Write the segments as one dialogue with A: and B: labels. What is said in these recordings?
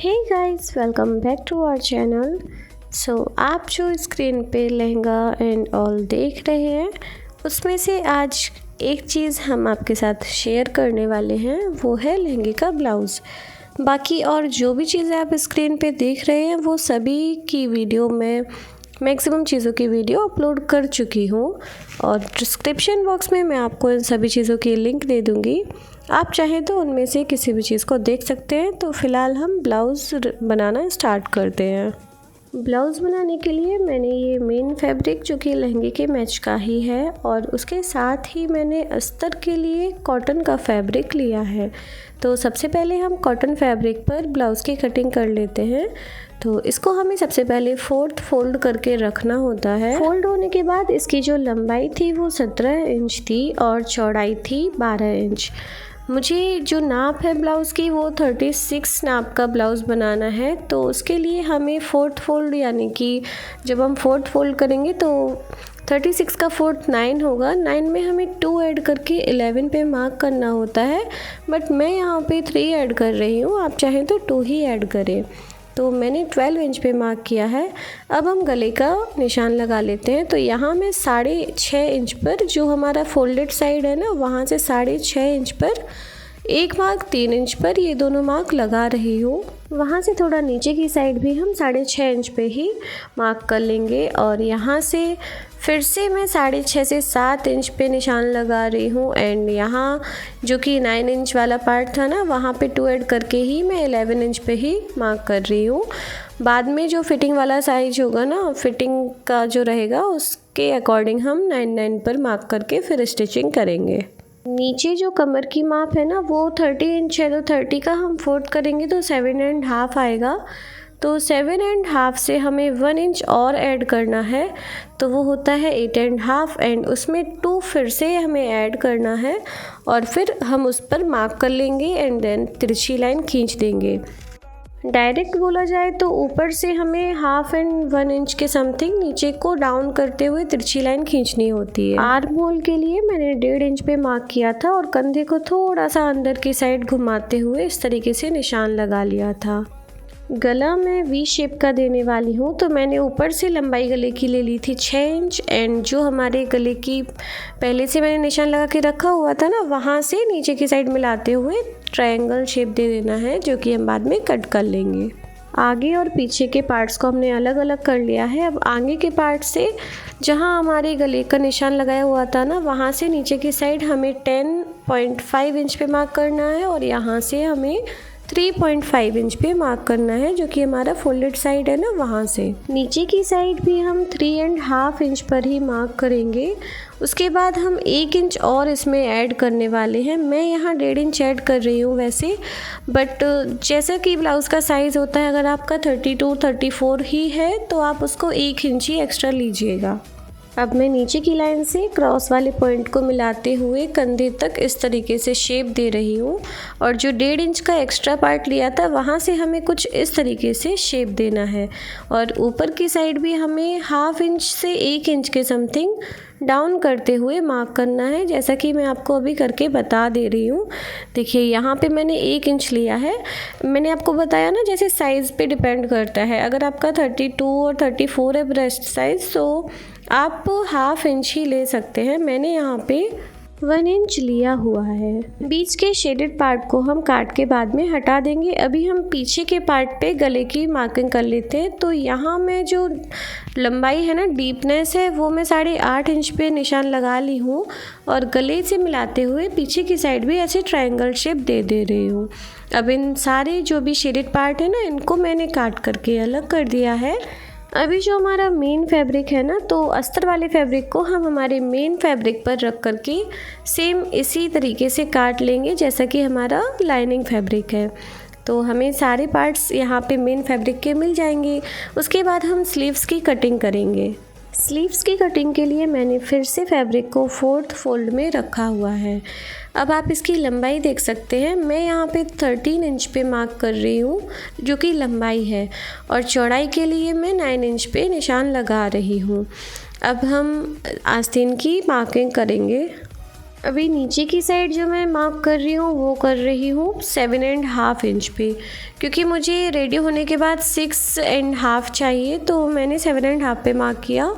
A: Hey guys, welcome back to our channel. So आप जो screen पे लहंगा एंड ऑल देख रहे हैं उसमें से आज एक चीज़ हम आपके साथ शेयर करने वाले हैं, वो है लहंगे का ब्लाउज़। बाकी और जो भी चीज़ें आप स्क्रीन पे देख रहे हैं वो सभी की वीडियो में मैक्सिमम चीज़ों की वीडियो अपलोड कर चुकी हूँ और डिस्क्रिप्शन बॉक्स में मैं आपको इन सभी चीज़ों की लिंक दे दूँगी। आप चाहें तो उनमें से किसी भी चीज़ को देख सकते हैं। तो फ़िलहाल हम ब्लाउज़ बनाना स्टार्ट करते हैं। ब्लाउज़ बनाने के लिए मैंने ये मेन फैब्रिक जो कि लहंगे के मैच का ही है और उसके साथ ही मैंने अस्तर के लिए कॉटन का फैब्रिक लिया है। तो सबसे पहले हम कॉटन फैब्रिक पर ब्लाउज़ की कटिंग कर लेते हैं। तो इसको हमें सबसे पहले 4th फोल्ड करके रखना होता है। फोल्ड होने के बाद इसकी जो लंबाई थी वो 17 इंच थी और चौड़ाई थी 12 इंच। मुझे जो नाप है ब्लाउज़ की वो 36 नाप का ब्लाउज़ बनाना है। तो उसके लिए हमें 4th फोल्ड यानी कि जब हम 4th फोल्ड करेंगे तो 36 का 4th 9 होगा। 9 में हमें 2 ऐड करके 11 पे मार्क करना होता है, बट मैं यहाँ पे 3 ऐड कर रही हूँ। आप चाहें तो 2 ही ऐड करें। तो मैंने 12 इंच पे मार्क किया है। अब हम गले का निशान लगा लेते हैं। तो यहाँ मैं 6.5 इंच पर, जो हमारा फोल्डेड साइड है ना, वहाँ से 6.5 इंच पर एक मार्क 3 इंच पर ये दोनों मार्क लगा रही हूँ। वहाँ से थोड़ा नीचे की साइड भी हम 6.5 इंच पे ही मार्क कर लेंगे और यहाँ से फिर से मैं 6.5 से 7 इंच पे निशान लगा रही हूँ। एंड यहाँ जो कि 9 इंच वाला पार्ट था ना, वहाँ पे 2 ऐड करके ही मैं 11 इंच पे ही मार्क कर रही हूँ। बाद में जो फिटिंग वाला साइज होगा ना, फिटिंग का जो रहेगा उसके अकॉर्डिंग हम 9 पर मार्क करके फिर स्टिचिंग करेंगे। नीचे जो कमर की माप है ना वो 30 इंच है, तो 30 का हम 4th करेंगे तो 7.5 आएगा। तो 7.5 से हमें 1 इंच और ऐड करना है, तो वो होता है 8.5 एंड उसमें 2 फिर से हमें ऐड करना है और फिर हम उस पर मार्क कर लेंगे एंड देन तिरछी लाइन खींच देंगे। डायरेक्ट बोला जाए तो ऊपर से हमें 1/2 एंड 1 इंच के समथिंग नीचे को डाउन करते हुए तिरछी लाइन खींचनी होती है। आर्म होल के लिए मैंने 1.5 इंच पे मार्क किया था और कंधे को थोड़ा सा अंदर की साइड घुमाते हुए इस तरीके से निशान लगा लिया था। गला मैं वी शेप का देने वाली हूँ, तो मैंने ऊपर से लंबाई गले की ले ली थी 6 इंच एंड जो हमारे गले की पहले से मैंने निशान लगा के रखा हुआ था ना, वहाँ से नीचे की साइड मिलाते हुए ट्रायंगल शेप दे देना है, जो कि हम बाद में कट कर लेंगे। आगे और पीछे के पार्ट्स को हमने अलग अलग कर लिया है। अब आगे के पार्ट से जहाँ हमारे गले का निशान लगाया हुआ था ना, वहाँ से नीचे की साइड हमें 10.5 इंच पे मार्क करना है और यहाँ से हमें 3.5 इंच पे मार्क करना है, जो कि हमारा फोल्डेड साइड है ना, वहाँ से। नीचे की साइड भी हम 3.5 इंच पर ही मार्क करेंगे। उसके बाद हम 1 इंच और इसमें ऐड करने वाले हैं। मैं यहाँ 1.5 इंच ऐड कर रही हूँ वैसे, बट जैसा कि ब्लाउज़ का साइज़ होता है, अगर आपका 32-34 ही है तो आप उसको 1 इंच ही एक्स्ट्रा लीजिएगा। अब मैं नीचे की लाइन से क्रॉस वाले पॉइंट को मिलाते हुए कंधे तक इस तरीके से शेप दे रही हूँ और जो 1.5 इंच का एक्स्ट्रा पार्ट लिया था वहाँ से हमें कुछ इस तरीके से शेप देना है और ऊपर की साइड भी हमें 1/2 इंच से 1 इंच के समथिंग डाउन करते हुए मार्क करना है, जैसा कि मैं आपको अभी करके बता दे रही हूँ। देखिए यहाँ पे मैंने 1 इंच लिया है। मैंने आपको बताया ना, जैसे साइज़ पे डिपेंड करता है। अगर आपका 32 और 34 है ब्रेस्ट साइज़, तो आप 1/2 इंच ही ले सकते हैं। मैंने यहाँ पे 1 इंच लिया हुआ है। बीच के शेडेड पार्ट को हम काट के बाद में हटा देंगे। अभी हम पीछे के पार्ट पे गले की मार्किंग कर लेते हैं। तो यहाँ मैं जो लंबाई है ना, डीपनेस है, वो मैं 8.5 इंच पे निशान लगा ली हूँ और गले से मिलाते हुए पीछे की साइड भी ऐसे ट्रायंगल शेप दे रही हूँ। अब इन सारे जो भी शेडेड पार्ट है ना, इनको मैंने काट करके अलग कर दिया है। अभी जो हमारा मेन फैब्रिक है ना, तो अस्तर वाले फैब्रिक को हम हमारे मेन फैब्रिक पर रख करके सेम इसी तरीके से काट लेंगे जैसा कि हमारा लाइनिंग फैब्रिक है। तो हमें सारे पार्ट्स यहाँ पे मेन फैब्रिक के मिल जाएंगे। उसके बाद हम स्लीव्स की कटिंग करेंगे। स्लीव्स की कटिंग के लिए मैंने फिर से फैब्रिक को 4th फोल्ड में रखा हुआ है। अब आप इसकी लंबाई देख सकते हैं। मैं यहाँ पे 13 इंच पे मार्क कर रही हूँ, जो कि लंबाई है, और चौड़ाई के लिए मैं 9 इंच पे निशान लगा रही हूँ। अब हम आस्तीन की मार्किंग करेंगे। अभी नीचे की साइड जो मैं मार्क कर रही हूँ वो कर रही हूँ 7.5 इंच पे, क्योंकि मुझे रेडी होने के बाद 6.5 चाहिए, तो मैंने 7.5 पे मार्क किया।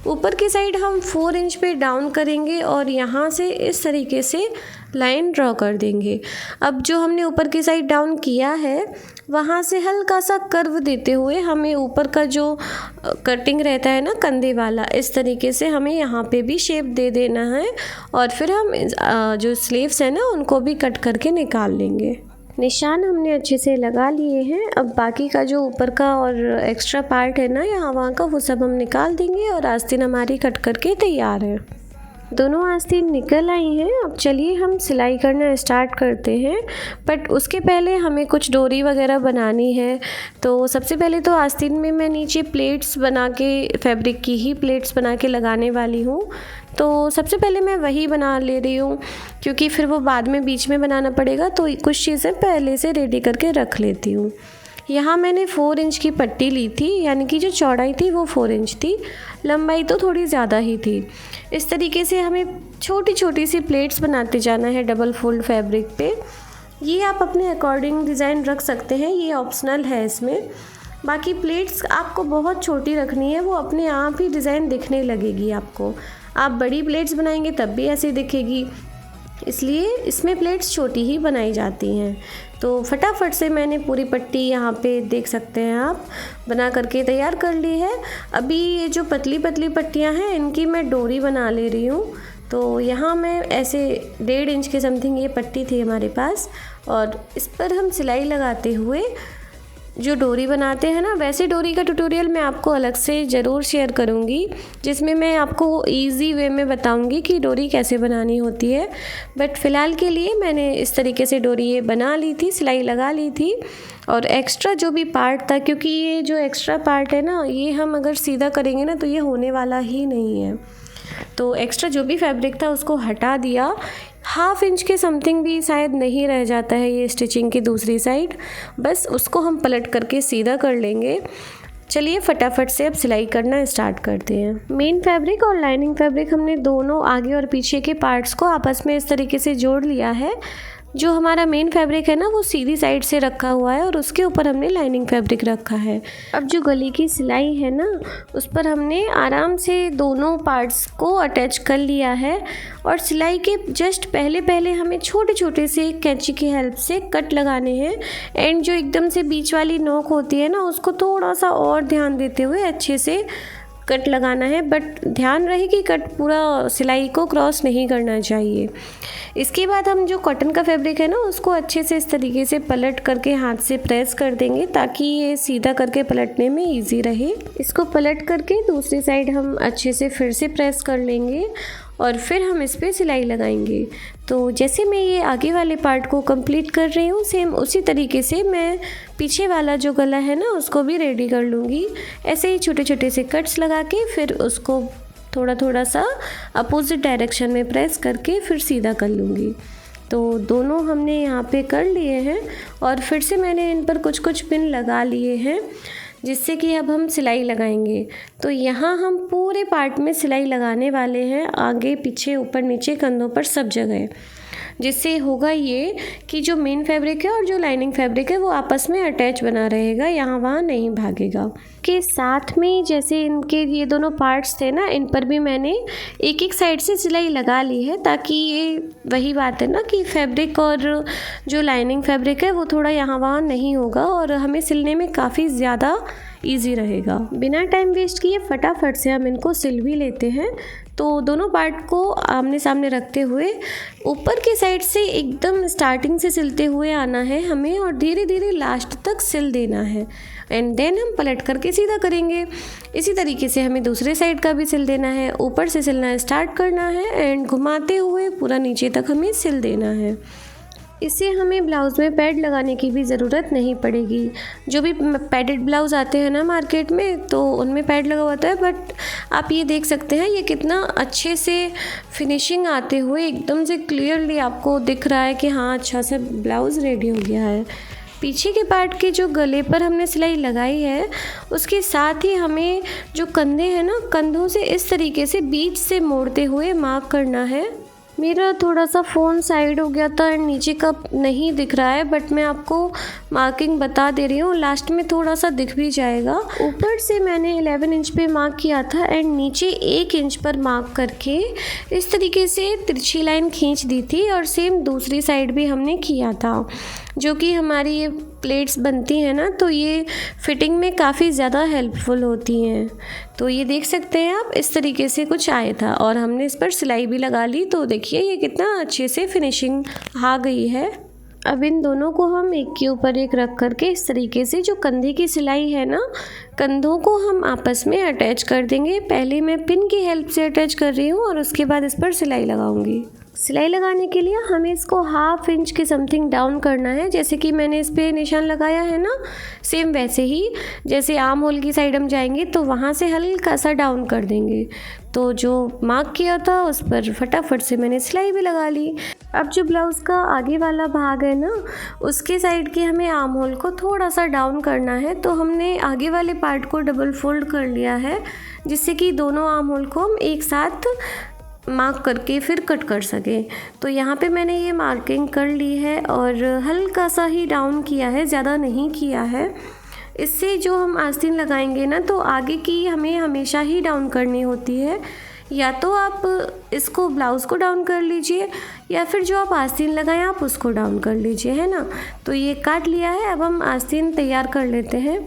A: ऊपर की साइड हम 4 इंच पे डाउन करेंगे और यहाँ से इस तरीके से लाइन ड्रॉ कर देंगे। अब जो हमने ऊपर की साइड डाउन किया है वहाँ से हल्का सा कर्व देते हुए हमें ऊपर का जो कटिंग रहता है ना कंधे वाला, इस तरीके से हमें यहाँ पे भी शेप दे देना है और फिर हम जो स्लीव्स है ना उनको भी कट करके निकाल लेंगे। निशान हमने अच्छे से लगा लिए हैं। अब बाकी का जो ऊपर का और एक्स्ट्रा पार्ट है ना यहाँ वहाँ का, वो सब हम निकाल देंगे और आस्तीन हमारी कट करके तैयार है। दोनों आस्तीन निकल आई हैं। अब चलिए हम सिलाई करना स्टार्ट करते हैं, बट उसके पहले हमें कुछ डोरी वगैरह बनानी है। तो सबसे पहले तो आस्तीन में मैं नीचे प्लेट्स बना के, फैब्रिक की ही प्लेट्स बना के लगाने वाली हूँ। तो सबसे पहले मैं वही बना ले रही हूँ, क्योंकि फिर वो बाद में बीच में बनाना पड़ेगा, तो कुछ चीज़ें पहले से रेडी करके रख लेती हूँ। यहाँ मैंने 4 इंच की पट्टी ली थी, यानी कि जो चौड़ाई थी वो 4 इंच थी, लंबाई तो थोड़ी ज़्यादा ही थी। इस तरीके से हमें छोटी छोटी सी प्लेट्स बनाते जाना है डबल फोल्ड फैब्रिक पे। ये आप अपने अकॉर्डिंग डिज़ाइन रख सकते हैं, ये ऑप्शनल है इसमें। बाकी प्लेट्स आपको बहुत छोटी रखनी है, वो अपने आप ही डिज़ाइन दिखने लगेगी आपको। आप बड़ी प्लेट्स बनाएंगे तब भी ऐसे दिखेगी, इसलिए इसमें प्लेट्स छोटी ही बनाई जाती हैं। तो फटाफट से मैंने पूरी पट्टी यहाँ पे देख सकते हैं आप बना करके तैयार कर ली है। अभी ये जो पतली पतली पट्टियाँ हैं इनकी मैं डोरी बना ले रही हूँ। तो यहाँ मैं ऐसे 1.5 इंच के समथिंग ये पट्टी थी हमारे पास, और इस पर हम सिलाई लगाते हुए जो डोरी बनाते हैं ना, वैसे डोरी का ट्यूटोरियल मैं आपको अलग से ज़रूर शेयर करूँगी, जिसमें मैं आपको इजी वे में बताऊँगी कि डोरी कैसे बनानी होती है। बट फ़िलहाल के लिए मैंने इस तरीके से डोरी ये बना ली थी, सिलाई लगा ली थी। और एक्स्ट्रा जो भी पार्ट था, क्योंकि ये जो एक्स्ट्रा पार्ट है ना, ये हम अगर सीधा करेंगे ना तो ये होने वाला ही नहीं है, तो एक्स्ट्रा जो भी फैब्रिक था उसको हटा दिया। 1/2 इंच के समथिंग भी शायद नहीं रह जाता है ये स्टिचिंग की दूसरी साइड, बस उसको हम पलट करके सीधा कर लेंगे। चलिए फटाफट से अब सिलाई करना स्टार्ट करते हैं। मेन फैब्रिक और लाइनिंग फैब्रिक हमने दोनों आगे और पीछे के पार्ट्स को आपस में इस तरीके से जोड़ लिया है। जो हमारा मेन फैब्रिक है ना वो सीधी साइड से रखा हुआ है और उसके ऊपर हमने लाइनिंग फैब्रिक रखा है। अब जो गले की सिलाई है ना उस पर हमने आराम से दोनों पार्ट्स को अटैच कर लिया है, और सिलाई के जस्ट पहले पहले हमें छोटे छोटे से कैंची की हेल्प से कट लगाने हैं। एंड जो एकदम से बीच वाली नोक होती है ना उसको थोड़ा सा और ध्यान देते हुए अच्छे से कट लगाना है, बट ध्यान रहे कि कट पूरा सिलाई को क्रॉस नहीं करना चाहिए। इसके बाद हम जो कॉटन का फैब्रिक है ना उसको अच्छे से इस तरीके से पलट करके हाथ से प्रेस कर देंगे, ताकि ये सीधा करके पलटने में इजी रहे। इसको पलट करके दूसरी साइड हम अच्छे से फिर से प्रेस कर लेंगे और फिर हम इस पर सिलाई लगाएंगे। तो जैसे मैं ये आगे वाले पार्ट को कंप्लीट कर रही हूँ, सेम उसी तरीके से मैं पीछे वाला जो गला है ना उसको भी रेडी कर लूँगी। ऐसे ही छोटे छोटे से कट्स लगा के फिर उसको थोड़ा थोड़ा सा अपोजिट डायरेक्शन में प्रेस करके फिर सीधा कर लूँगी। तो दोनों हमने यहाँ पे कर लिए हैं और फिर से मैंने इन पर कुछ कुछ पिन लगा लिए हैं, जिससे कि अब हम सिलाई लगाएंगे। तो यहाँ हम पूरे पार्ट में सिलाई लगाने वाले हैं, आगे पीछे ऊपर नीचे कंधों पर सब जगह, जिससे होगा ये कि जो मेन फैब्रिक है और जो लाइनिंग फैब्रिक है वो आपस में अटैच बना रहेगा, यहाँ वहाँ नहीं भागेगा। के साथ में जैसे इनके ये दोनों पार्ट्स थे ना, इन पर भी मैंने एक एक साइड से सिलाई लगा ली है, ताकि ये वही बात है ना कि फैब्रिक और जो लाइनिंग फैब्रिक है वो थोड़ा यहाँ वहाँ नहीं होगा और हमें सिलने में काफ़ी ज़्यादा ईजी रहेगा। बिना टाइम वेस्ट किए फटाफट से हम इनको सिल भी लेते हैं। तो दोनों पार्ट को आमने सामने रखते हुए ऊपर की साइड से एकदम स्टार्टिंग से सिलते हुए आना है हमें, और धीरे धीरे लास्ट तक सिल देना है। एंड देन हम पलट करके सीधा करेंगे। इसी तरीके से हमें दूसरे साइड का भी सिल देना है, ऊपर से सिलना स्टार्ट करना है एंड घुमाते हुए पूरा नीचे तक हमें सिल देना है। इससे हमें ब्लाउज़ में पैड लगाने की भी ज़रूरत नहीं पड़ेगी। जो भी पैडेड ब्लाउज़ आते हैं ना मार्केट में, तो उनमें पैड लगा होता है, बट आप ये देख सकते हैं ये कितना अच्छे से फिनिशिंग आते हुए एकदम से क्लियरली आपको दिख रहा है कि हाँ अच्छा सा ब्लाउज़ रेडी हो गया है। पीछे के पार्ट के जो गले पर हमने सिलाई लगाई है उसके साथ ही हमें जो कंधे हैं ना, कंधों से इस तरीके से बीच से मोड़ते हुए मार्क करना है। मेरा थोड़ा सा फ़ोन साइड हो गया था एंड नीचे का नहीं दिख रहा है, बट मैं आपको मार्किंग बता दे रही हूँ, लास्ट में थोड़ा सा दिख भी जाएगा। ऊपर से मैंने 11 इंच पे मार्क किया था एंड नीचे 1 इंच पर मार्क करके इस तरीके से तिरछी लाइन खींच दी थी और सेम दूसरी साइड भी हमने किया था। जो कि हमारी ये प्लेट्स बनती हैं ना, तो ये फिटिंग में काफ़ी ज़्यादा हेल्पफुल होती हैं। तो ये देख सकते हैं आप, इस तरीके से कुछ आया था और हमने इस पर सिलाई भी लगा ली। तो देखिए ये कितना अच्छे से फिनिशिंग आ गई है। अब इन दोनों को हम एक के ऊपर एक रख करके इस तरीके से जो कंधे की सिलाई है ना, कंधों को हम आपस में अटैच कर देंगे। पहले मैं पिन की हेल्प से अटैच कर रही हूँ और उसके बाद इस पर सिलाई लगाऊंगी। सिलाई लगाने के लिए हमें इसको 1/2 इंच के समथिंग डाउन करना है। जैसे कि मैंने इस पर निशान लगाया है ना, सेम वैसे ही जैसे आर्म होल की साइड हम जाएंगे तो वहाँ से हल्का सा डाउन कर देंगे। तो जो मार्क किया था उस पर फटाफट से मैंने सिलाई भी लगा ली। अब जो ब्लाउज़ का आगे वाला भाग है ना, उसके साइड के हमें आर्म होल को थोड़ा सा डाउन करना है। तो हमने आगे वाले पार्ट को डबल फोल्ड कर लिया है, जिससे कि दोनों आर्म होल को हम एक साथ मार्क करके फिर कट कर सके। तो यहाँ पे मैंने ये मार्किंग कर ली है और हल्का सा ही डाउन किया है, ज़्यादा नहीं किया है। इससे जो हम आस्तीन लगाएंगे ना, तो आगे की हमें हमेशा ही डाउन करनी होती है। या तो आप इसको ब्लाउज़ को डाउन कर लीजिए या फिर जो आप आस्तीन लगाएं आप उसको डाउन कर लीजिए, है ना। तो ये काट लिया है, अब हम आस्तीन तैयार कर लेते हैं।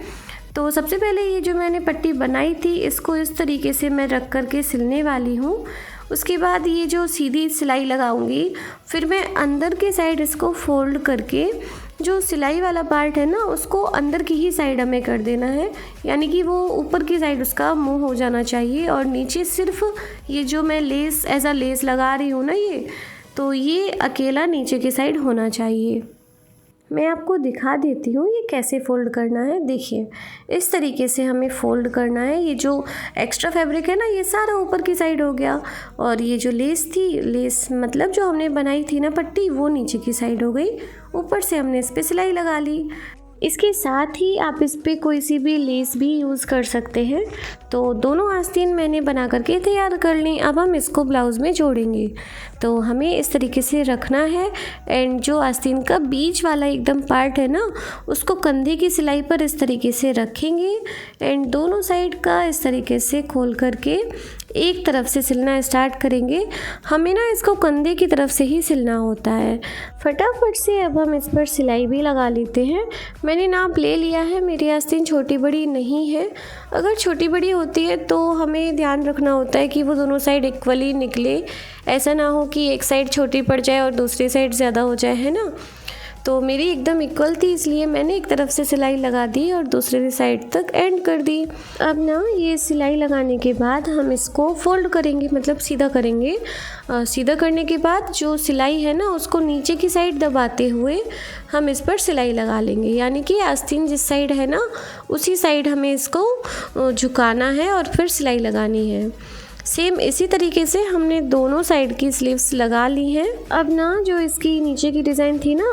A: तो सबसे पहले ये जो मैंने पट्टी बनाई थी, इसको इस तरीके से मैं रख करके सिलने वाली हूँ। उसके बाद ये जो सीधी सिलाई लगाऊंगी, फिर मैं अंदर के साइड इसको फोल्ड करके जो सिलाई वाला पार्ट है ना, उसको अंदर की ही साइड हमें कर देना है। यानी कि वो ऊपर की साइड उसका मुंह हो जाना चाहिए और नीचे सिर्फ ये जो मैं लेस एज अ लेस लगा रही हूँ ना, ये तो ये अकेला नीचे की साइड होना चाहिए। मैं आपको दिखा देती हूँ ये कैसे फ़ोल्ड करना है। देखिए इस तरीके से हमें फ़ोल्ड करना है। ये जो एक्स्ट्रा फैब्रिक है ना, ये सारा ऊपर की साइड हो गया और ये जो लेस थी, लेस मतलब जो हमने बनाई थी ना पट्टी, वो नीचे की साइड हो गई। ऊपर से हमने इस पर सिलाई लगा ली। इसके साथ ही आप इस पर कोई सी भी लेस भी यूज़ कर सकते हैं। तो दोनों आस्तीन मैंने बना करके तैयार कर ली। अब हम इसको ब्लाउज़ में जोड़ेंगे। तो हमें इस तरीके से रखना है एंड जो आस्तीन का बीच वाला एकदम पार्ट है ना, उसको कंधे की सिलाई पर इस तरीके से रखेंगे एंड दोनों साइड का इस तरीके से खोल करके एक तरफ से सिलना स्टार्ट करेंगे। हमें ना इसको कंधे की तरफ से ही सिलना होता है। फटाफट से अब हम इस पर सिलाई भी लगा लेते हैं। मैंने नाप ले लिया है, मेरी आस्तीन छोटी बड़ी नहीं है। अगर छोटी बड़ी होती है तो हमें ध्यान रखना होता है कि वो दोनों साइड इक्वली निकले। ऐसा ना हो कि एक साइड छोटी पड़ जाए और दूसरी साइड ज़्यादा हो जाए, है ना। तो मेरी एकदम इक्वल थी, इसलिए मैंने एक तरफ से सिलाई लगा दी और दूसरी साइड तक एंड कर दी। अब ना ये सिलाई लगाने के बाद हम इसको फोल्ड करेंगे, मतलब सीधा करेंगे। सीधा करने के बाद जो सिलाई है ना, उसको नीचे की साइड दबाते हुए हम इस पर सिलाई लगा लेंगे। यानी कि आस्तीन जिस साइड है ना, उसी साइड हमें इसको झुकाना है और फिर सिलाई लगानी है। सेम इसी तरीके से हमने दोनों साइड की स्लीव्स लगा ली हैं। अब ना जो इसकी नीचे की डिज़ाइन थी ना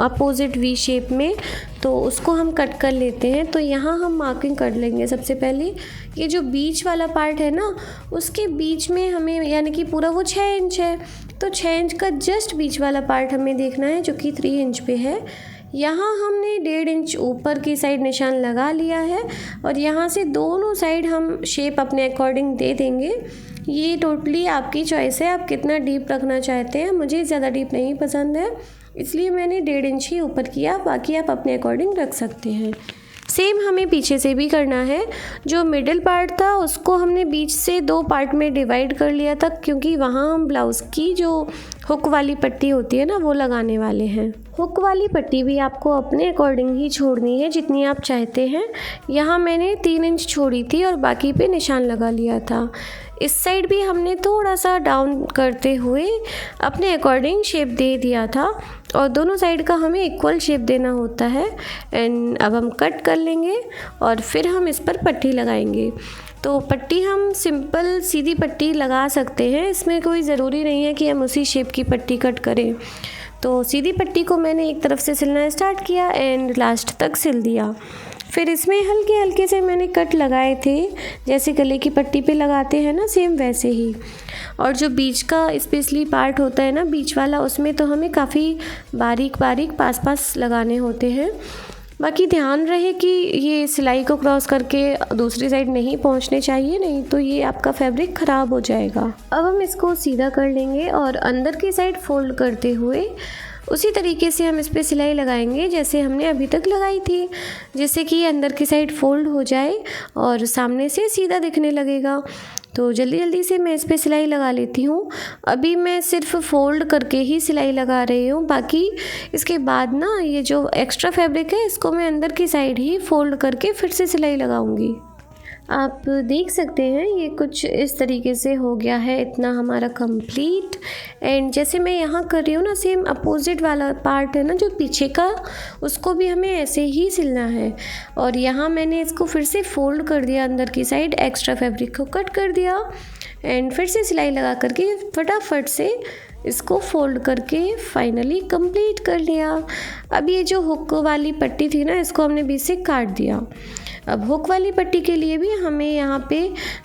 A: अपोजिट वी शेप में, तो उसको हम कट कर लेते हैं। तो यहाँ हम मार्किंग कर लेंगे। सबसे पहले ये जो बीच वाला पार्ट है ना, उसके बीच में हमें, यानी कि पूरा वो 6 इंच है, तो 6 इंच का जस्ट बीच वाला पार्ट हमें देखना है, जो कि 3 इंच पे है। यहाँ हमने 1.5 इंच ऊपर की साइड निशान लगा लिया है और यहाँ से दोनों साइड हम शेप अपने अकॉर्डिंग दे देंगे। ये टोटली आपकी चॉइस है, आप कितना डीप रखना चाहते हैं। मुझे ज़्यादा डीप नहीं पसंद है, इसलिए मैंने 1.5 इंच ही ऊपर किया, बाकी आप अपने अकॉर्डिंग रख सकते हैं। सेम हमें पीछे से भी करना है। जो मिडिल पार्ट था उसको हमने बीच से 2 पार्ट में डिवाइड कर लिया था, क्योंकि वहाँ हम ब्लाउज़ की जो हुक वाली पट्टी होती है ना, वो लगाने वाले हैं। हुक वाली पट्टी भी आपको अपने अकॉर्डिंग ही छोड़नी है, जितनी आप चाहते हैं। यहाँ मैंने 3 इंच छोड़ी थी और बाकी पे निशान लगा लिया था। इस साइड भी हमने थोड़ा सा डाउन करते हुए अपने अकॉर्डिंग शेप दे दिया था और दोनों साइड का हमें इक्वल शेप देना होता है। एंड अब हम कट कर लेंगे और फिर हम इस पर पट्टी लगाएंगे। तो पट्टी हम सिंपल सीधी पट्टी लगा सकते हैं, इसमें कोई ज़रूरी नहीं है कि हम उसी शेप की पट्टी कट करें। तो सीधी पट्टी को मैंने एक तरफ से सिलना स्टार्ट किया एंड लास्ट तक सिल दिया। फिर इसमें हल्के हल्के से मैंने कट लगाए थे, जैसे गले की पट्टी पे लगाते हैं ना, सेम वैसे ही। और जो बीच का स्पेशली पार्ट होता है ना, बीच वाला, उसमें तो हमें काफ़ी बारीक बारीक पास पास लगाने होते हैं। बाकी ध्यान रहे कि ये सिलाई को क्रॉस करके दूसरी साइड नहीं पहुंचने चाहिए, नहीं तो ये आपका फैब्रिक ख़राब हो जाएगा। अब हम इसको सीधा कर लेंगे और अंदर की साइड फोल्ड करते हुए उसी तरीके से हम इस पर सिलाई लगाएंगे जैसे हमने अभी तक लगाई थी, जिससे कि अंदर की साइड फोल्ड हो जाए और सामने से सीधा दिखने लगेगा। तो जल्दी जल्दी से मैं इस पर सिलाई लगा लेती हूँ। अभी मैं सिर्फ फोल्ड करके ही सिलाई लगा रही हूँ, बाकी इसके बाद ना ये जो एक्स्ट्रा फैब्रिक है इसको मैं अंदर की साइड ही फोल्ड करके फिर से सिलाई लगाऊंगी। आप देख सकते हैं ये कुछ इस तरीके से हो गया है इतना हमारा कंप्लीट। एंड जैसे मैं यहाँ कर रही हूँ ना, सेम अपोजिट वाला पार्ट है ना जो पीछे का, उसको भी हमें ऐसे ही सिलना है। और यहाँ मैंने इसको फिर से फोल्ड कर दिया, अंदर की साइड एक्स्ट्रा फैब्रिक को कट कर दिया एंड फिर से सिलाई लगा करके फटाफट से इसको फोल्ड करके फाइनली कंप्लीट कर लिया। अब ये जो हुक वाली पट्टी थी ना, इसको हमने बीच से काट दिया। अब हुक वाली पट्टी के लिए भी हमें यहाँ पे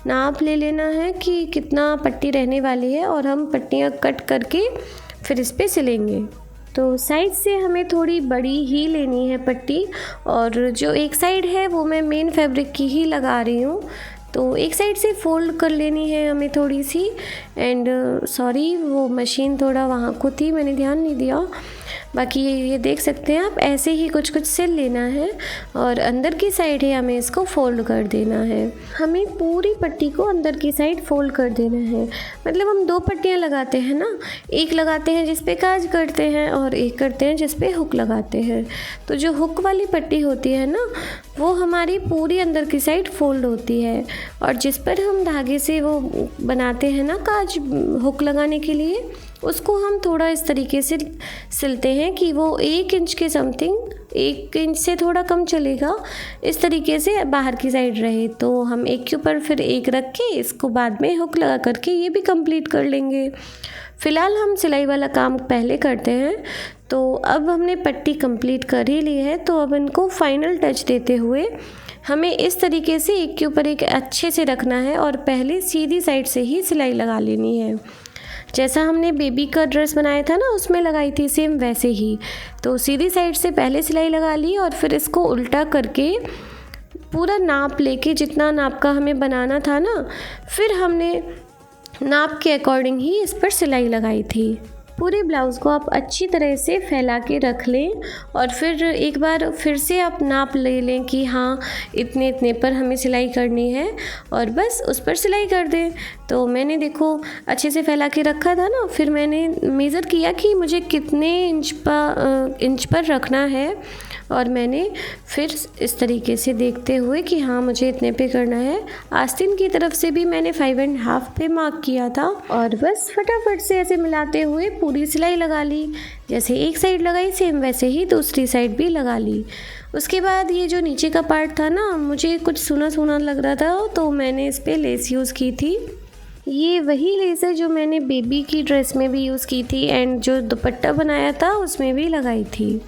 A: नाप ले लेना है कि कितना पट्टी रहने वाली है, और हम पट्टियाँ कट करके फिर इस पर सिलेंगे। तो साइड से हमें थोड़ी बड़ी ही लेनी है पट्टी, और जो एक साइड है वो मैं मेन फैब्रिक की ही लगा रही हूँ। तो एक साइड से फोल्ड कर लेनी है हमें थोड़ी सी। एंड सॉरी, वो मशीन थोड़ा वहाँ को थी, मैंने ध्यान नहीं दिया। बाकी ये देख सकते हैं आप, ऐसे ही कुछ कुछ सिल लेना है और अंदर की साइड है हमें इसको फोल्ड कर देना है। हमें पूरी पट्टी को अंदर की साइड फोल्ड कर देना है। मतलब हम दो पट्टियाँ लगाते हैं ना, एक लगाते हैं जिस पे काज करते हैं और एक करते हैं जिस पे हुक लगाते हैं। तो जो हुक वाली पट्टी होती है ना, वो हमारी पूरी अंदर की साइड फोल्ड होती है, और जिस पर हम धागे से वो बनाते हैं ना काज हुक लगाने के लिए, उसको हम थोड़ा इस तरीके से सिलते हैं कि वो 1 इंच के समथिंग, 1 इंच से थोड़ा कम चलेगा, इस तरीके से बाहर की साइड रहे। तो हम एक के ऊपर फिर एक रख के इसको बाद में हुक लगा करके ये भी कंप्लीट कर लेंगे। फ़िलहाल हम सिलाई वाला काम पहले करते हैं। तो अब हमने पट्टी कंप्लीट कर ही ली है, तो अब इनको फाइनल टच देते हुए हमें इस तरीके से एक के ऊपर एक अच्छे से रखना है और पहले सीधी साइड से ही सिलाई लगा लेनी है। जैसा हमने बेबी का ड्रेस बनाया था ना, उसमें लगाई थी सेम वैसे ही। तो सीधी साइड से पहले सिलाई लगा ली और फिर इसको उल्टा करके पूरा नाप लेके, जितना नाप का हमें बनाना था ना, फिर हमने नाप के अकॉर्डिंग ही इस पर सिलाई लगाई थी। पूरे ब्लाउज़ को आप अच्छी तरह से फैला के रख लें और फिर एक बार फिर से आप नाप ले लें कि हाँ इतने इतने पर हमें सिलाई करनी है, और बस उस पर सिलाई कर दें। तो मैंने देखो अच्छे से फैला के रखा था ना, फिर मैंने मेज़र किया कि मुझे कितने इंच पर रखना है, और मैंने फिर इस तरीके से देखते हुए कि हाँ मुझे इतने पे करना है। आस्तीन की तरफ से भी मैंने 5.5 पे मार्क किया था, और बस फटाफट से ऐसे मिलाते हुए पूरी सिलाई लगा ली। जैसे एक साइड लगाई सेम वैसे ही दूसरी साइड भी लगा ली। उसके बाद ये जो नीचे का पार्ट था ना, मुझे कुछ सूना सूना लग रहा था, तो मैंने इस पर लेस यूज़ की थी। ये वही लेस है जो मैंने बेबी की ड्रेस में भी यूज़ की थी एंड जो दुपट्टा बनाया था उसमें भी लगाई थी।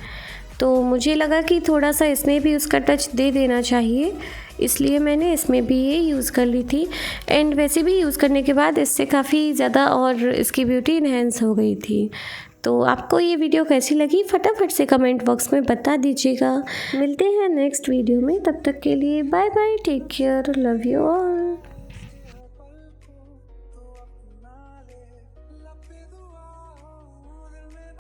A: तो मुझे लगा कि थोड़ा सा इसमें भी उसका टच दे देना चाहिए, इसलिए मैंने इसमें भी ये यूज़ कर ली थी। एंड वैसे भी यूज़ करने के बाद इससे काफ़ी ज़्यादा और इसकी ब्यूटी इन्हेंस हो गई थी। तो आपको ये वीडियो कैसी लगी फटाफट से कमेंट बॉक्स में बता दीजिएगा। मिलते हैं नेक्स्ट वीडियो में, तब तक के लिए bye bye, take care, love you all.